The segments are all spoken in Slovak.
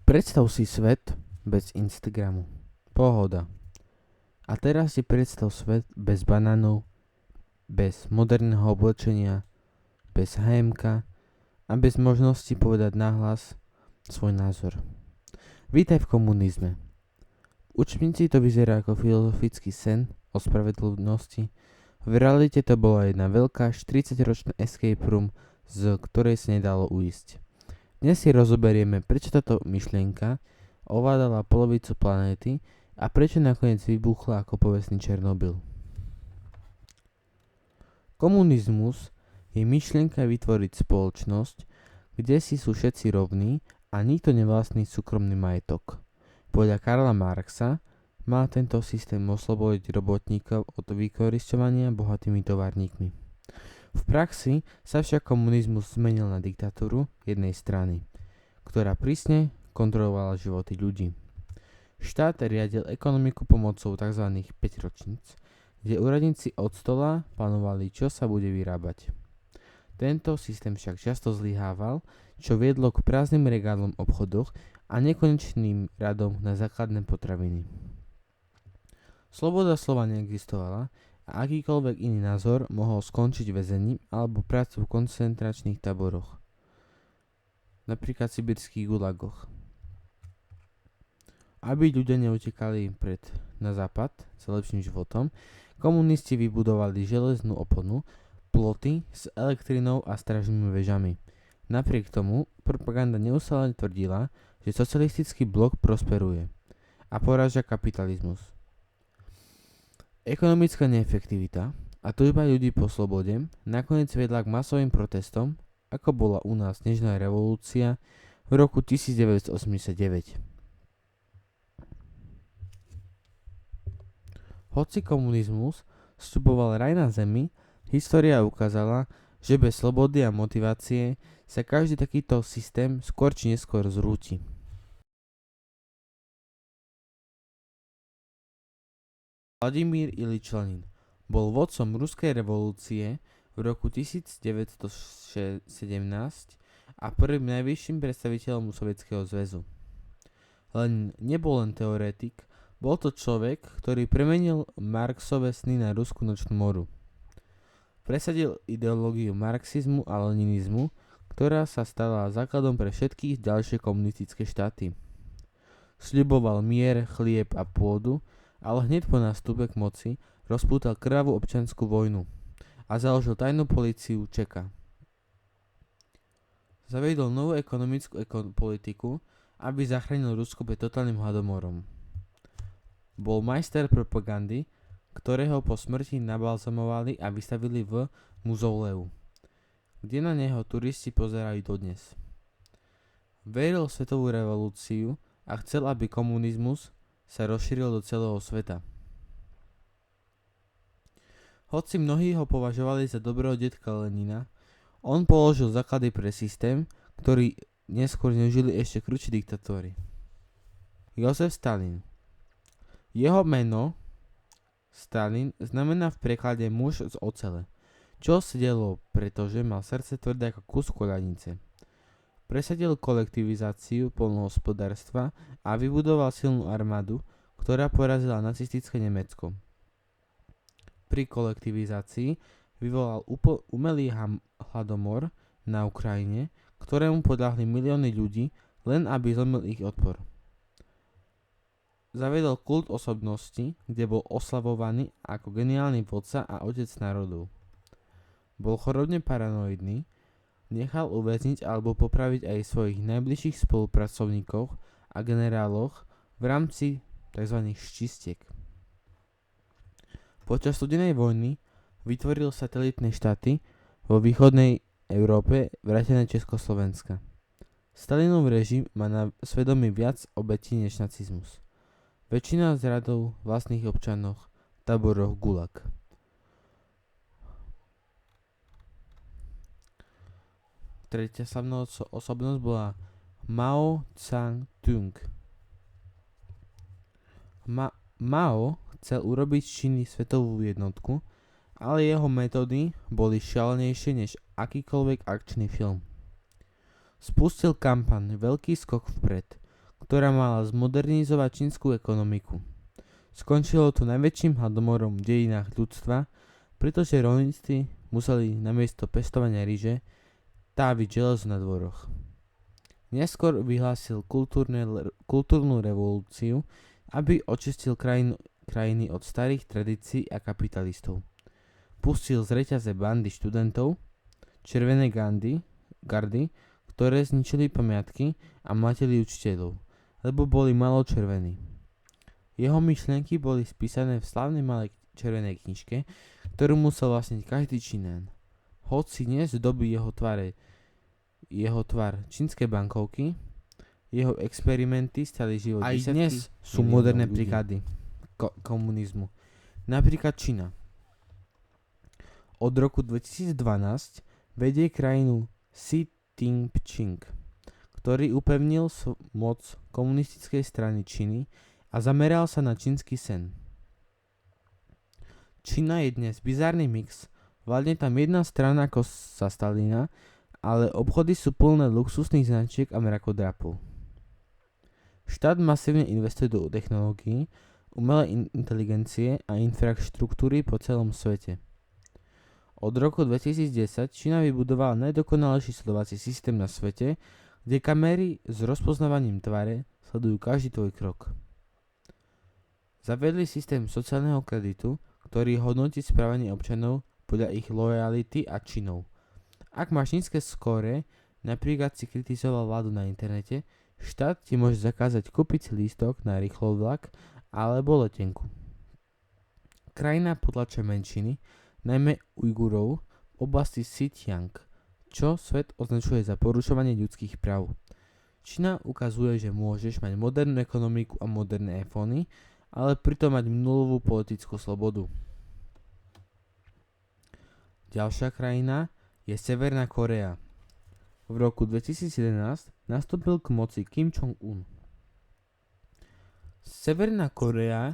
Predstav si svet bez Instagramu. Pohoda. A teraz si predstav svet bez banánov, bez moderného oblečenia, bez HMK a bez možnosti povedať nahlas svoj názor. Vítaj v komunizme. V učebnici to vyzerá ako filozofický sen o spravedlnosti. V realite to bola jedna veľká 40-ročná escape room, z ktorej sa nedalo uísť. Dnes si rozoberieme, prečo táto myšlienka ovládala polovicu planéty a prečo nakoniec vybuchla ako povestný Černobyl. Komunizmus je myšlienka vytvoriť spoločnosť, kde si sú všetci rovní a nikto nevlastní súkromný majetok. Podľa Karla Marxa mal tento systém oslobodiť robotníkov od vykorisťovania bohatými továrnikmi. V praxi sa však komunizmus zmenil na diktatúru jednej strany, ktorá prísne kontrolovala životy ľudí. Štát riadil ekonomiku pomocou tzv. 5-ročníc, kde úradníci od stola plánovali, čo sa bude vyrábať. Tento systém však často zlyhával, čo viedlo k prázdnym regálom v obchodoch a nekonečným radom na základné potraviny. Sloboda slova neexistovala a akýkoľvek iný názor mohol skončiť väzením alebo prácu v koncentračných táboroch, napríklad v sibírskych gulagoch. Aby ľudia neutekali na západ s lepším životom, komunisti vybudovali železnú oponu, ploty s elektrinou a strážnymi vežami. Napriek tomu propaganda neustále tvrdila, že socialistický blok prosperuje a poráža kapitalizmus. Ekonomická neefektivita a túžba ľudí po slobode nakoniec vedla k masovým protestom, ako bola u nás Nežná revolúcia v roku 1989. Hoci komunizmus sľuboval raj na zemi, história ukázala, že bez slobody a motivácie sa každý takýto systém skôr či neskôr zrúti. Vladimír Ilič Lenin bol vodcom ruskej revolúcie v roku 1917 a prvým najvyšším predstaviteľom Sovietskeho zväzu. Lenin nebol len teoretik, bol to človek, ktorý premenil Marxove sny na ruskú nočnú moru. Presadil ideológiu marxizmu a leninizmu, ktorá sa stala základom pre všetky ďalšie komunistické štáty. Sľuboval mier, chlieb a pôdu, ale hneď po nástupe k moci rozpútal krvavú občiansku vojnu a založil tajnú políciu Čeka. Zaviedol novú ekonomickú politiku, aby zachránil Rusko pred totálnym hladomorom. Bol majster propagandy, ktorého po smrti nabalzamovali a vystavili v muzeuleu, kde na neho turisti pozerajú dodnes. Veril v svetovú revolúciu a chcel, aby komunizmus sa rozšíril do celého sveta. Hoci mnohí ho považovali za dobrého detka Lenina, on položil základy pre systém, ktorý neskôr nežili ešte kručí diktatóri. Jozef Stalin. Jeho meno Stalin znamená v preklade muž z ocele, čo sedelo, pretože mal srdce tvrdé ako kus koľajnice. Presadil kolektivizáciu poľnohospodárstva a vybudoval silnú armádu, ktorá porazila nacistické Nemecko. Pri kolektivizácii vyvolal umelý hladomor na Ukrajine, ktorému podľahli milióny ľudí, len aby zlomil ich odpor. Zaviedol kult osobnosti, kde bol oslavovaný ako geniálny vodca a otec národov. Bol chorobne paranoidný, nechal uväzniť alebo popraviť aj svojich najbližších spolupracovníkov a generáloch v rámci tzv. Čistiek. Počas studenej vojny vytvoril satelitné štáty vo východnej Európe vrátane Československa. Stalinov režim má na svedomí viac obetí než nacizmus. Väčšina z radov vlastných občanov v táboroch Gulag. Tretia slavná osobnosť bola Mao Tse-tung. Mao chcel urobiť z Číny svetovú jednotku, ale jeho metódy boli šialenejšie než akýkoľvek akčný film. Spustil kampaň Veľký skok vpred, ktorá mala zmodernizovať čínsku ekonomiku. Skončilo to najväčším hladomorom v dejinách ľudstva, pretože rolníci museli namiesto pestovania ryže táviť železo na dvoroch. Neskôr vyhlásil kultúrnu revolúciu, aby očistil krajiny od starých tradícií a kapitalistov. Pustil z reťaze bandy študentov, červené gardy, ktoré zničili pamiatky a mlatili učiteľov, lebo boli malo červení. Jeho myšlienky boli spísané v slávnej malej červenej knižke, ktorú musel vlastniť každý Číňan. Hoci dnes zdobí jeho tvar čínske bankovky, jeho experimenty stali život aj dnes sú moderné príklady komunizmu. Napríklad Čína. Od roku 2012 vedie krajinu Xi Jinping, ktorý upevnil moc komunistickej strany Číny a zameral sa na čínsky sen. Čína je dnes bizárny mix, vládne tam jedna strana ako sa Stalina, ale obchody sú plné luxusných značiek a mrakodrapov. Štát masívne investuje do technológií, umelej inteligencie a infraštruktúry po celom svete. Od roku 2010 Čína vybudovala najdokonalejší sledovací systém na svete, kde kamery s rozpoznávaním tváre sledujú každý tvoj krok. Zavedli systém sociálneho kreditu, ktorý hodnotí správanie občanov podľa ich lojality a činov. Ak máš nízke skóre, napríklad si kritizoval vládu na internete, štát ti môže zakázať kúpiť si lístok na rýchlovlak alebo letenku. Krajina potlača menšiny, najmä Ujgurov v oblasti Xinjiang, čo svet označuje za porušovanie ľudských práv. Čína ukazuje, že môžeš mať modernú ekonomiku a moderné iPhony, ale pritom mať nulovú politickú slobodu. Ďalšia krajina je Severná Kórea. V roku 2011 nastúpil k moci Kim Jong-un. Severná Kórea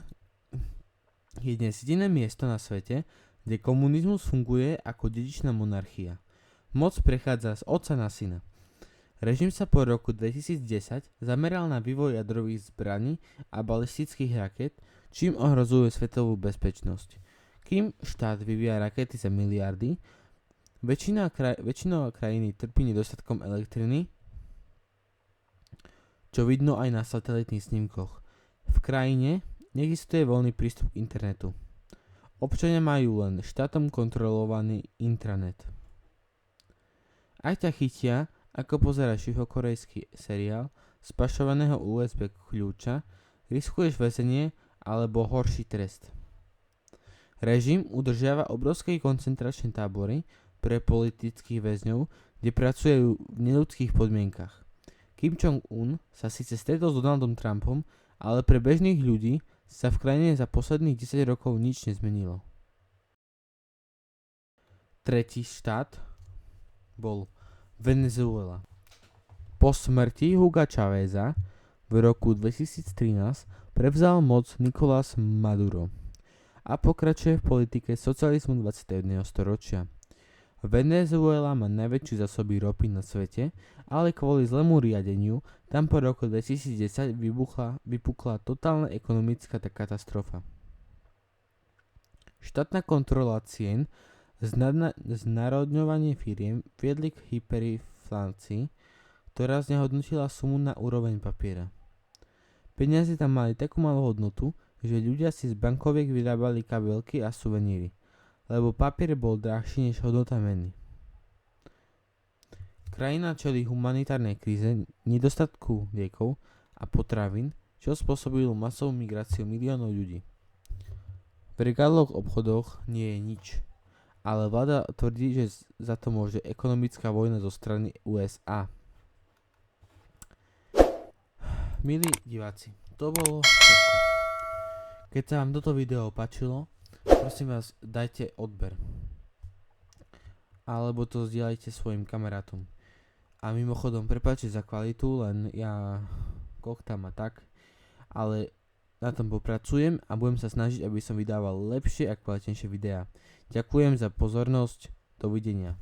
je dnes jediné miesto na svete, kde komunizmus funguje ako dedičná monarchia. Moc prechádza z otca na syna. Režim sa po roku 2010 zameral na vývoj jadrových zbraní a balistických raket, čím ohrozuje svetovú bezpečnosť. Kým štát vyvíja rakety za miliardy, väčšina krajiny trpí nedostatkom elektriny, čo vidno aj na satelitných snímkoch. V krajine neexistuje voľný prístup k internetu. Občania majú len štátom kontrolovaný intranet. Ak ťa chytia, ako pozeráš juhokorejský seriál z pašovaného USB kľúča, riskuješ väzenie alebo horší trest. Režim udržiava obrovské koncentračné tábory pre politických väzňov, kde pracujú v neľudských podmienkach. Kim Jong-un sa síce stretol s Donaldom Trumpom, ale pre bežných ľudí sa v krajine za posledných 10 rokov nič nezmenilo. Tretí štát bol Venezuela. Po smrti Huga Cháveza v roku 2013 prevzal moc Nicolás Maduro a pokračuje v politike socializmu 21. storočia. Venezuela má najväčšie zásoby ropy na svete, ale kvôli zlému riadeniu tam po roku 2010 vypukla totálna ekonomická katastrofa. Štátna kontrola cien, znárodňovanie firiem viedli k hyperinflácii, ktorá znehodnotila sumu na úroveň papiera. Peniaze tam mali takú malú hodnotu, že ľudia si z bankoviek vyrábali kabelky a suveníry, lebo papier bol drahší než hodnota meny. Krajina čelí humanitárnej kríze, nedostatku liekov a potravín, čo spôsobilo masovú migráciu miliónov ľudí. V regáloch obchodoch nie je nič, ale vláda tvrdí, že za to môže ekonomická vojna zo strany USA. Milí diváci, to bolo všetko. Keď sa vám toto video páčilo, prosím vás, dajte odber. Alebo to zdieľajte svojim kamarátom. A mimochodom, prepáčte za kvalitu, len ja koktam a tak, ale na tom popracujem a budem sa snažiť, aby som vydával lepšie a kvalitnejšie videá. Ďakujem za pozornosť, dovidenia.